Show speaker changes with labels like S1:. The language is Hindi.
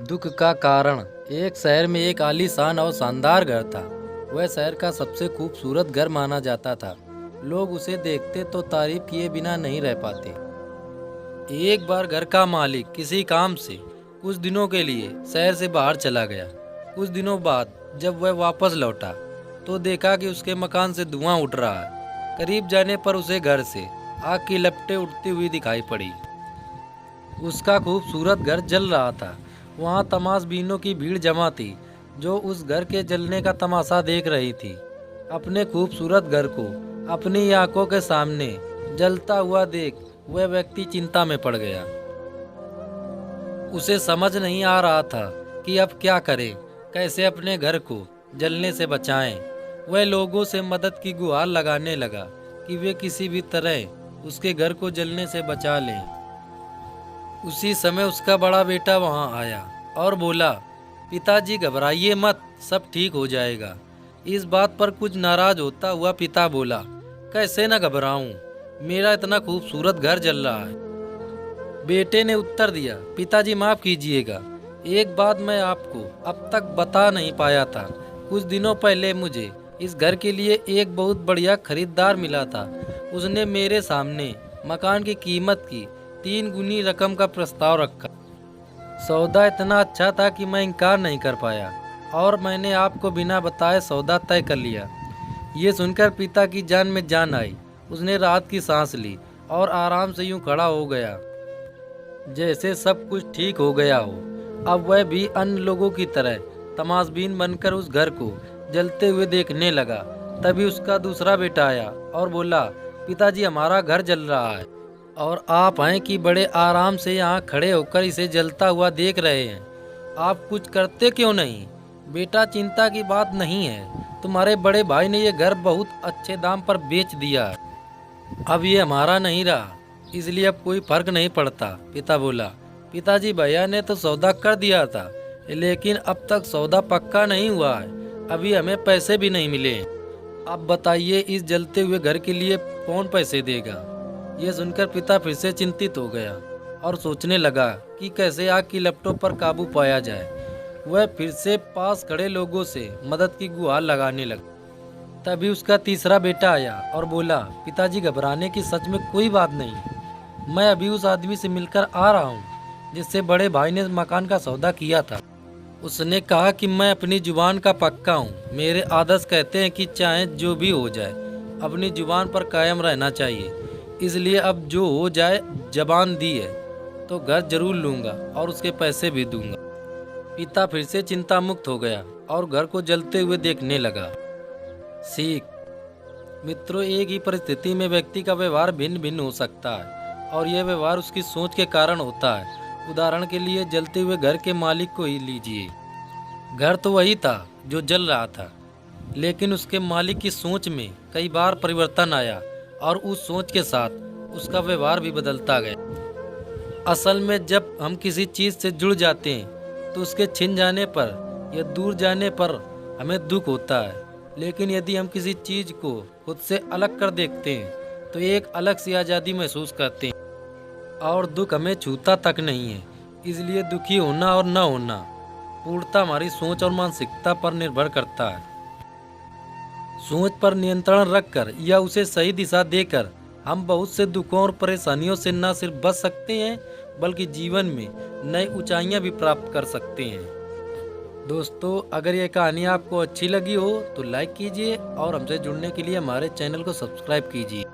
S1: दुख का कारण। एक शहर में एक आलीशान और शानदार घर था। वह शहर का सबसे खूबसूरत घर माना जाता था। लोग उसे देखते तो तारीफ किए बिना नहीं रह पाते। एक बार घर का मालिक किसी काम से कुछ दिनों के लिए शहर से बाहर चला गया। कुछ दिनों बाद जब वह वापस लौटा तो देखा कि उसके मकान से धुआं उठ रहा है। करीब जाने पर उसे घर से आग की लपटें उठती हुई दिखाई पड़ी। उसका खूबसूरत घर जल रहा था। वहाँ तमाशबीनों की भीड़ जमा थी जो उस घर के जलने का तमाशा देख रही थी। अपने खूबसूरत घर को अपनी आंखों के सामने जलता हुआ देख वह व्यक्ति चिंता में पड़ गया। उसे समझ नहीं आ रहा था कि अब क्या करे, कैसे अपने घर को जलने से बचाएं। वह लोगों से मदद की गुहार लगाने लगा कि वे किसी भी तरह उसके घर को जलने से बचा लें। उसी समय उसका बड़ा बेटा वहां आया और बोला, पिताजी घबराइए मत, सब ठीक हो जाएगा। इस बात पर कुछ नाराज होता हुआ पिता बोला, कैसे न घबराऊं, मेरा इतना खूबसूरत घर जल रहा है। बेटे ने उत्तर दिया, पिताजी माफ कीजिएगा, एक बात मैं आपको अब तक बता नहीं पाया था। कुछ दिनों पहले मुझे इस घर के लिए एक बहुत बढ़िया खरीदार मिला था। उसने मेरे सामने मकान की कीमत की 3 गुनी रकम का प्रस्ताव रखा। सौदा इतना अच्छा था कि मैं इनकार नहीं कर पाया और मैंने आपको बिना बताए सौदा तय कर लिया। ये सुनकर पिता की जान में जान आई। उसने राहत की सांस ली और आराम से यूं खड़ा हो गया जैसे सब कुछ ठीक हो गया हो। अब वह भी अन्य लोगों की तरह तमाशबीन बनकर उस घर को जलते हुए देखने लगा। तभी उसका दूसरा बेटा आया और बोला, पिताजी हमारा घर जल रहा है और आप हैं कि बड़े आराम से यहाँ खड़े होकर इसे जलता हुआ देख रहे हैं। आप कुछ करते क्यों नहीं? बेटा, चिंता की बात नहीं है, तुम्हारे बड़े भाई ने ये घर बहुत अच्छे दाम पर बेच दिया है। अब ये हमारा नहीं रहा, इसलिए अब कोई फर्क नहीं पड़ता। पिता बोला, पिताजी भैया ने तो सौदा कर दिया था, लेकिन अब तक सौदा पक्का नहीं हुआ है, अभी हमें पैसे भी नहीं मिले। अब बताइए, इस जलते हुए घर के लिए कौन पैसे देगा? यह सुनकर पिता फिर से चिंतित हो गया और सोचने लगा कि कैसे आग की लपटों पर काबू पाया जाए। वह फिर से पास खड़े लोगों से मदद की गुहार लगाने लगा। तभी उसका तीसरा बेटा आया और बोला, पिताजी घबराने की सच में कोई बात नहीं, मैं अभी उस आदमी से मिलकर आ रहा हूँ जिससे बड़े भाई ने मकान का सौदा किया था। उसने कहा कि मैं अपनी जुबान का पक्का हूँ। मेरे आदर्श कहते हैं कि चाहे जो भी हो जाए अपनी जुबान पर कायम रहना चाहिए, इसलिए अब जो हो जाए, जबान दी है तो घर जरूर लूँगा और उसके पैसे भी दूंगा। पिता फिर से चिंता मुक्त हो गया और घर को जलते हुए देखने लगा। सीख। मित्रों, एक ही परिस्थिति में व्यक्ति का व्यवहार भिन्न भिन्न हो सकता है और यह व्यवहार उसकी सोच के कारण होता है। उदाहरण के लिए जलते हुए घर के मालिक को ही लीजिए। घर तो वही था जो जल रहा था, लेकिन उसके मालिक की सोच में कई बार परिवर्तन आया और उस सोच के साथ उसका व्यवहार भी बदलता गया। असल में जब हम किसी चीज़ से जुड़ जाते हैं तो उसके छिन जाने पर या दूर जाने पर हमें दुख होता है, लेकिन यदि हम किसी चीज़ को खुद से अलग कर देखते हैं तो एक अलग सी आज़ादी महसूस करते हैं और दुख हमें छूता तक नहीं है। इसलिए दुखी होना और न होना पूर्णतः हमारी सोच और मानसिकता पर निर्भर करता है। सोच पर नियंत्रण रखकर या उसे सही दिशा देकर हम बहुत से दुखों और परेशानियों से न सिर्फ बच सकते हैं बल्कि जीवन में नई ऊंचाइयां भी प्राप्त कर सकते हैं। दोस्तों, अगर ये कहानी आपको अच्छी लगी हो तो लाइक कीजिए और हमसे जुड़ने के लिए हमारे चैनल को सब्सक्राइब कीजिए।